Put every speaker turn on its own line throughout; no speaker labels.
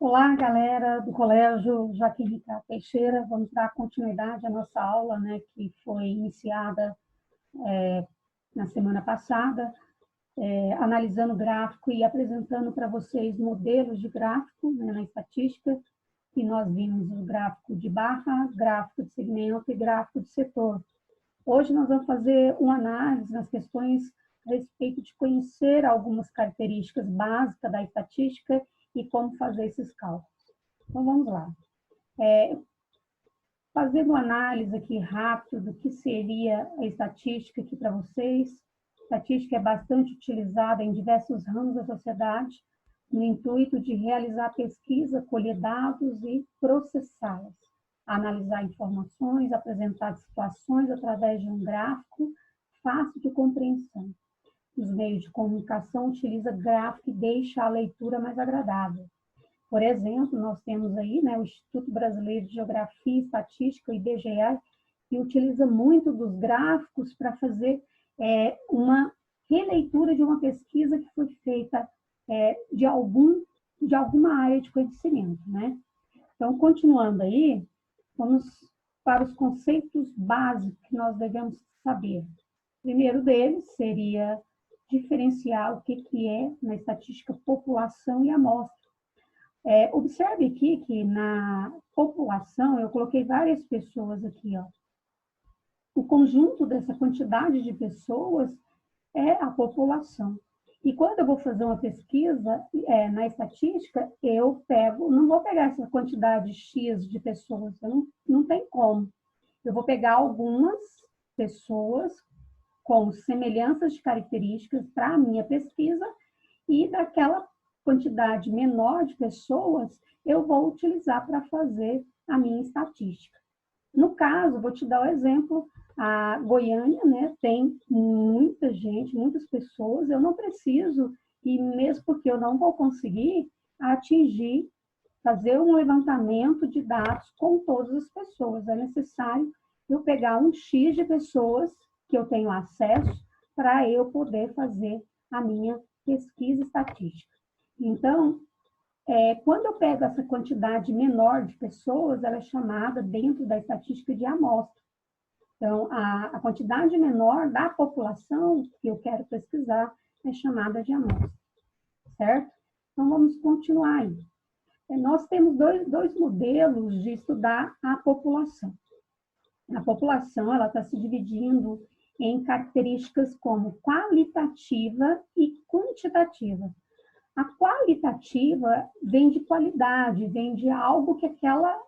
Olá, galera do Colégio Joaquim Ricardo Teixeira. Vamos dar continuidade à nossa aula, né, que foi iniciada na semana passada, analisando gráfico e apresentando para vocês modelos de gráfico, né, na estatística, que nós vimos o gráfico de barra, gráfico de segmento e gráfico de setor. Hoje nós vamos fazer uma análise nas questões a respeito de conhecer algumas características básicas da estatística e como fazer esses cálculos. Então, vamos lá. Fazendo uma análise aqui rápida do que seria a estatística aqui para vocês. A estatística é bastante utilizada em diversos ramos da sociedade, no intuito de realizar pesquisa, colher dados e processá-las, analisar informações, apresentar situações através de um gráfico fácil de compreensão. Os meios de comunicação utilizam gráfico e deixa a leitura mais agradável. Por exemplo, nós temos aí, né, o Instituto Brasileiro de Geografia e Estatística, o IBGE, que utiliza muito dos gráficos para fazer uma releitura de uma pesquisa que foi feita de alguma área de conhecimento, né? Então, continuando aí, vamos para os conceitos básicos que nós devemos saber. O primeiro deles seria diferenciar o que é, na estatística, população e amostra. Observe aqui que na população, eu coloquei várias pessoas aqui, ó. O conjunto dessa quantidade de pessoas é a população. E quando eu vou fazer uma pesquisa na estatística, não vou pegar essa quantidade X de pessoas, não tem como. Eu vou pegar algumas pessoas com semelhanças de características para a minha pesquisa e daquela quantidade menor de pessoas, eu vou utilizar para fazer a minha estatística. No caso, vou te dar o exemplo, a Goiânia, né, tem muita gente, muitas pessoas, eu não preciso, e mesmo porque eu não vou conseguir fazer um levantamento de dados com todas as pessoas. É necessário eu pegar um X de pessoas que eu tenho acesso para eu poder fazer a minha pesquisa estatística. Então, quando eu pego essa quantidade menor de pessoas, ela é chamada, dentro da estatística, de amostra. Então, a quantidade menor da população que eu quero pesquisar é chamada de amostra, certo? Então, vamos continuar aí. Nós temos dois modelos de estudar a população. A população, ela está se dividindo em características como qualitativa e quantitativa. A qualitativa vem de qualidade, vem de algo que aquela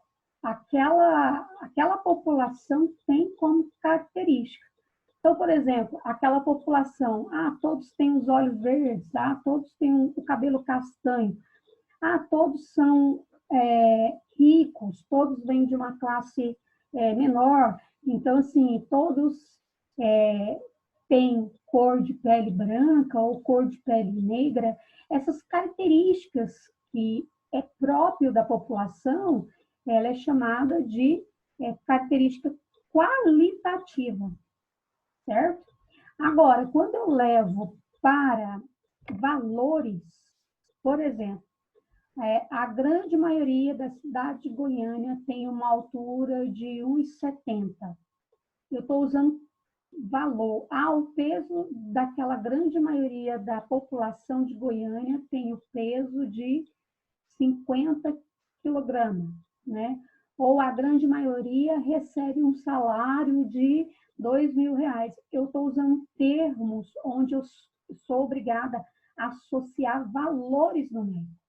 população tem como característica. Então, por exemplo, aquela população, todos têm os olhos verdes, todos têm o cabelo castanho, todos são ricos, todos vêm de uma classe menor, então, assim, todos têm cor de pele branca ou cor de pele negra. Essas características que é próprio da população, ela é chamada de característica qualitativa, certo? Agora, quando eu levo para valores, por exemplo, a grande maioria da cidade de Goiânia tem uma altura de 1,70. Eu estou usando valor. O peso daquela grande maioria da população de Goiânia tem o peso de 50 quilogramas, né? Ou a grande maioria recebe um salário de R$ 2.000. Eu estou usando termos onde eu sou obrigada a associar valores numéricos.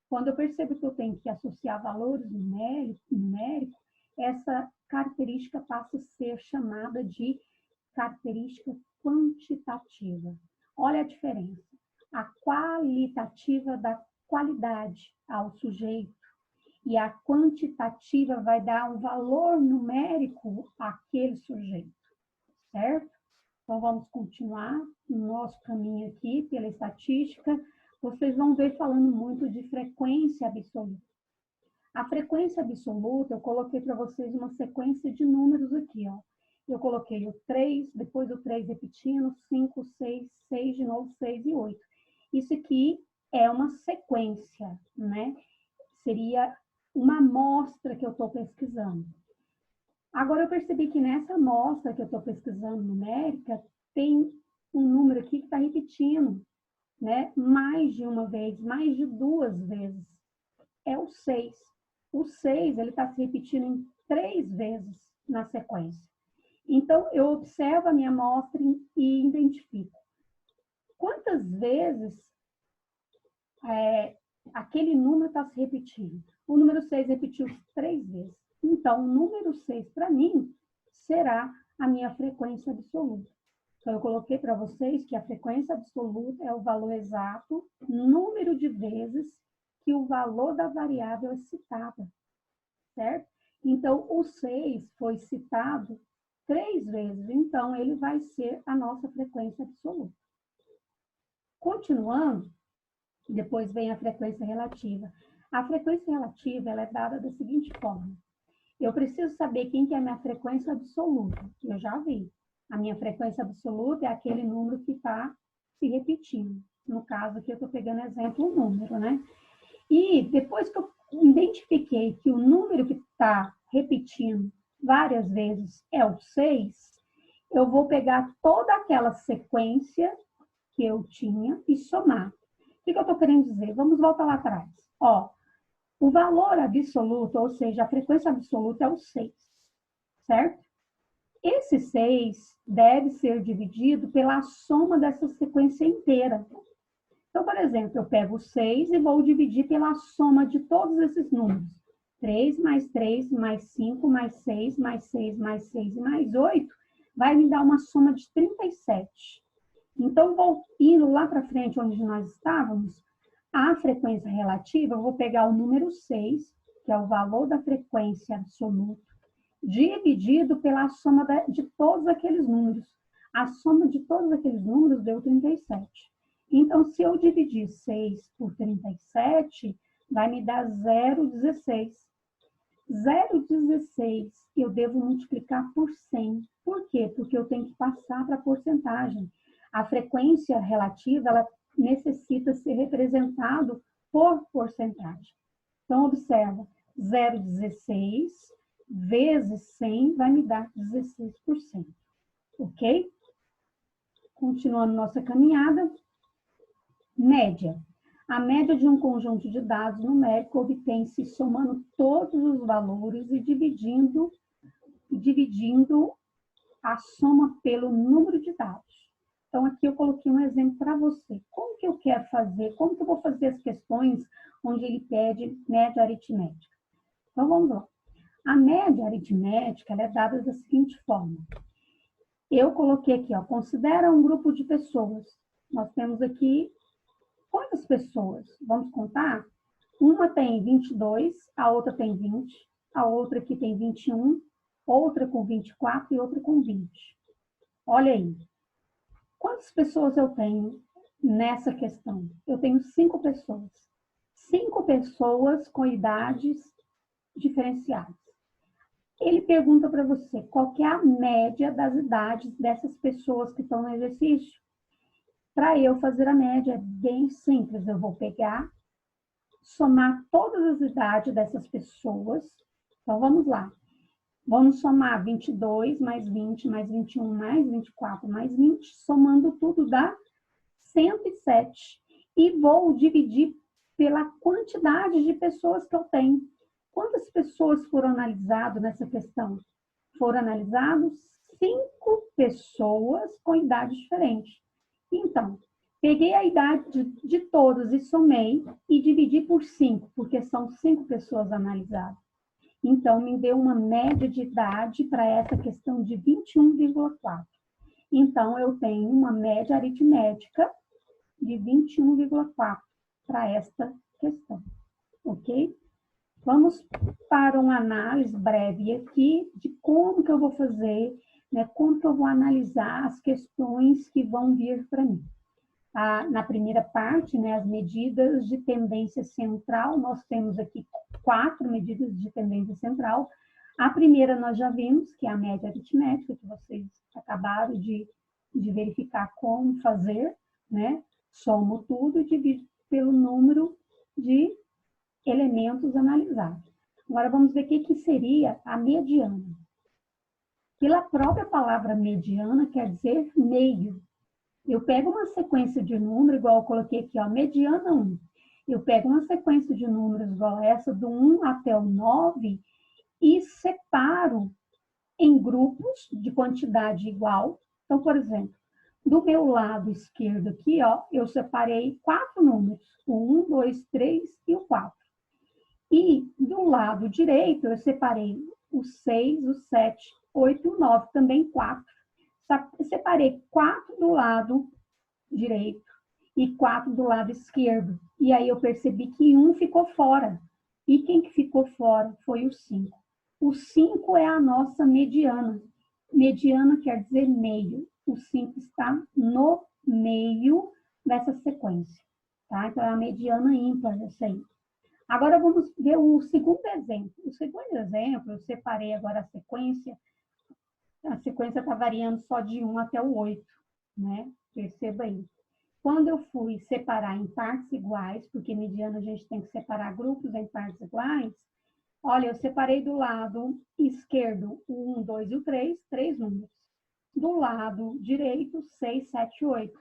Quando eu percebo que eu tenho que associar valores numéricos, essa característica passa a ser chamada de característica quantitativa. Olha a diferença. A qualitativa dá qualidade ao sujeito e a quantitativa vai dar um valor numérico àquele sujeito, certo? Então, vamos continuar o nosso caminho aqui pela estatística. Vocês vão ver falando muito de frequência absoluta. A frequência absoluta, eu coloquei para vocês uma sequência de números aqui, ó. Eu coloquei o 3, depois o 3 repetindo, 5, 6, 6 de novo, 6 e 8. Isso aqui é uma sequência, né? seria uma amostra que eu estou pesquisando. Agora, eu percebi que nessa amostra que eu estou pesquisando numérica, tem um número aqui que está repetindo, né? Mais de uma vez, mais de 2 vezes. É o 6. O 6, ele está se repetindo em 3 vezes na sequência. Então, eu observo a minha amostra e identifico quantas vezes aquele número está se repetindo. O número 6 repetiu-se 3 vezes. Então, o número 6, para mim, será a minha frequência absoluta. Então, eu coloquei para vocês que a frequência absoluta é o valor exato, número de vezes que o valor da variável é citada, certo? Então, o 6 foi citado 3 vezes, então ele vai ser a nossa frequência absoluta. Continuando, depois vem a frequência relativa. A frequência relativa ela é dada da seguinte forma. Eu preciso saber quem que é a minha frequência absoluta. Eu já vi. A minha frequência absoluta é aquele número que está se repetindo. No caso aqui, eu estou pegando exemplo, um número, né? E depois que eu identifiquei que o número que está repetindo várias vezes é o 6, eu vou pegar toda aquela sequência que eu tinha e somar. O que eu estou querendo dizer? Vamos voltar lá atrás. Ó, o valor absoluto, ou seja, a frequência absoluta é o 6, certo? Esse 6 deve ser dividido pela soma dessa sequência inteira. Então, por exemplo, eu pego o 6 e vou dividir pela soma de todos esses números. 3 mais 3 mais 5 mais 6 mais 6 mais 6 e mais 8 vai me dar uma soma de 37. Então, vou indo lá para frente onde nós estávamos, a frequência relativa, eu vou pegar o número 6, que é o valor da frequência absoluta, dividido pela soma de todos aqueles números. A soma de todos aqueles números deu 37. Então, se eu dividir 6 por 37, vai me dar 0,16. 0,16 eu devo multiplicar por 100. Por quê? Porque eu tenho que passar para a porcentagem. A frequência relativa, ela necessita ser representado por porcentagem. Então, observa, 0,16 vezes 100 vai me dar 16%. Ok? Continuando nossa caminhada. Média. A média de um conjunto de dados numérico obtém-se somando todos os valores e dividindo a soma pelo número de dados. Então, aqui eu coloquei um exemplo para você. Como que eu quero fazer? Como que eu vou fazer as questões onde ele pede média aritmética? Então, vamos lá. A média aritmética ela é dada da seguinte forma. Eu coloquei aqui, ó, considera um grupo de pessoas. Nós temos aqui quantas pessoas? Vamos contar? Uma tem 22, a outra tem 20, a outra aqui tem 21, outra com 24 e outra com 20. Olha aí. Quantas pessoas eu tenho nessa questão? Eu tenho 5 pessoas. 5 pessoas com idades diferenciadas. Ele pergunta para você qual que é a média das idades dessas pessoas que estão no exercício. Para eu fazer a média, é bem simples. Eu vou pegar, somar todas as idades dessas pessoas. Então, vamos lá. Vamos somar 22 mais 20 mais 21 mais 24 mais 20, somando tudo dá 107. E vou dividir pela quantidade de pessoas que eu tenho. Quantas pessoas foram analisadas nessa questão? Foram analisadas 5 pessoas com idade diferente. Então, peguei a idade de todas e somei e dividi por 5, porque são 5 pessoas analisadas. Então, me deu uma média de idade para essa questão de 21,4. Então, eu tenho uma média aritmética de 21,4 para esta questão. Ok? Vamos para uma análise breve aqui de como que eu vou fazer, né, como que eu vou analisar as questões que vão vir para mim. Na primeira parte, né, as medidas de tendência central, nós temos aqui 4 medidas de tendência central. A primeira nós já vimos, que é a média aritmética, que vocês acabaram de verificar como fazer, né? Somo tudo e divido pelo número de elementos analisados. Agora, vamos ver o que seria a mediana. Pela própria palavra mediana, quer dizer meio. Eu pego uma sequência de números, igual eu coloquei aqui, ó, mediana 1. Eu pego uma sequência de números igual essa, do 1 até o 9, e separo em grupos de quantidade igual. Então, por exemplo, do meu lado esquerdo aqui, ó, eu separei 4 números, o 1, 2, 3 e o 4. E do lado direito, eu separei o 6, o 7, 8 e o 9, também 4. Separei 4 do lado direito e 4 do lado esquerdo. E aí eu percebi que um ficou fora. E quem que ficou fora foi o 5. O 5 é a nossa mediana. Mediana quer dizer meio. O 5 está no meio dessa sequência. Tá? Então, é a mediana ímpar, essa aí. Agora, vamos ver o segundo exemplo. O segundo exemplo, eu separei agora a sequência. A sequência está variando só de 1 até o 8, né? Perceba aí. Quando eu fui separar em partes iguais, porque mediana a gente tem que separar grupos em partes iguais, olha, eu separei do lado esquerdo o 1, 2 e o 3, 3 números. Do lado direito, 6, 7 e 8.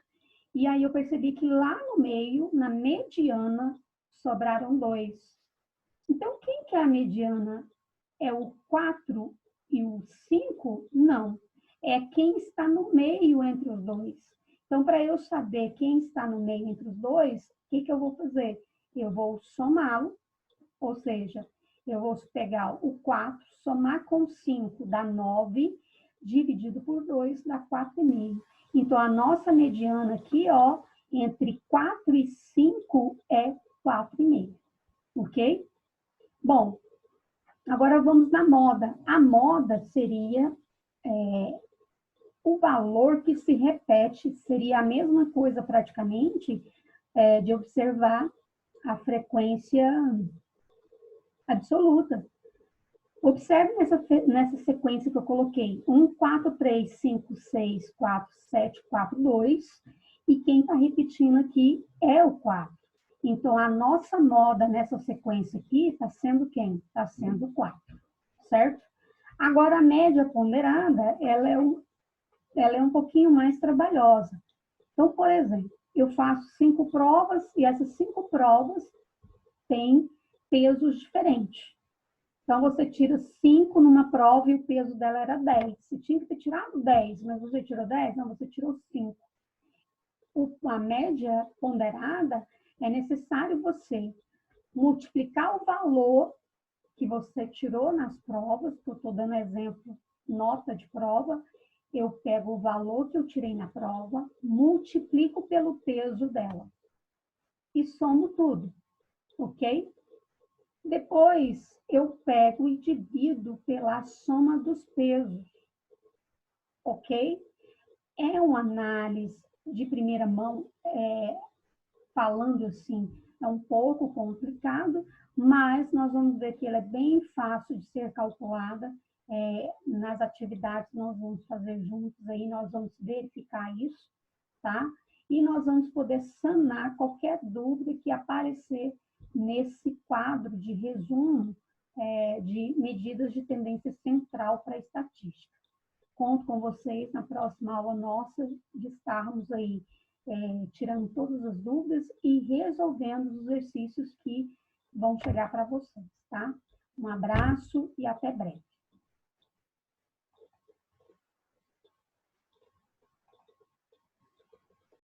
E aí eu percebi que lá no meio, na mediana, sobraram 2. Então, quem que é a mediana? É o 4 e o 5? Não. É quem está no meio entre os dois. Então, para eu saber quem está no meio entre os dois, o que eu vou fazer? Eu vou somá-lo, ou seja, eu vou pegar o 4, somar com 5 dá 9, dividido por 2 dá 4,5. Então, a nossa mediana aqui, ó, entre 4 e 5 é 4,5. Ok? Bom, agora vamos na moda. A moda seria o valor que se repete, seria a mesma coisa praticamente de observar a frequência absoluta. Observe nessa sequência que eu coloquei. 1, 4, 3, 5, 6, 4, 7, 4, 2. E quem está repetindo aqui é o 4. Então, a nossa moda nessa sequência aqui está sendo quem? Está sendo o 4, certo? Agora, a média ponderada, ela é um pouquinho mais trabalhosa. Então, por exemplo, eu faço 5 provas e essas 5 provas têm pesos diferentes. Então, você tira 5 numa prova e o peso dela era 10. Você tinha que ter tirado 10, mas você tirou 10? Não, você tirou 5. A média ponderada é necessário você multiplicar o valor que você tirou nas provas, que eu estou dando exemplo, nota de prova, eu pego o valor que eu tirei na prova, multiplico pelo peso dela e somo tudo, ok? Depois, eu pego e divido pela soma dos pesos, ok? É uma análise de primeira mão, falando assim, é um pouco complicado, mas nós vamos ver que ela é bem fácil de ser calculada. Nas atividades nós vamos fazer juntos aí, nós vamos verificar isso, tá? E nós vamos poder sanar qualquer dúvida que aparecer nesse quadro de resumo de medidas de tendência central para a estatística. Conto com vocês na próxima aula nossa de estarmos aí tirando todas as dúvidas e resolvendo os exercícios que vão chegar para vocês, tá? Um abraço e até breve.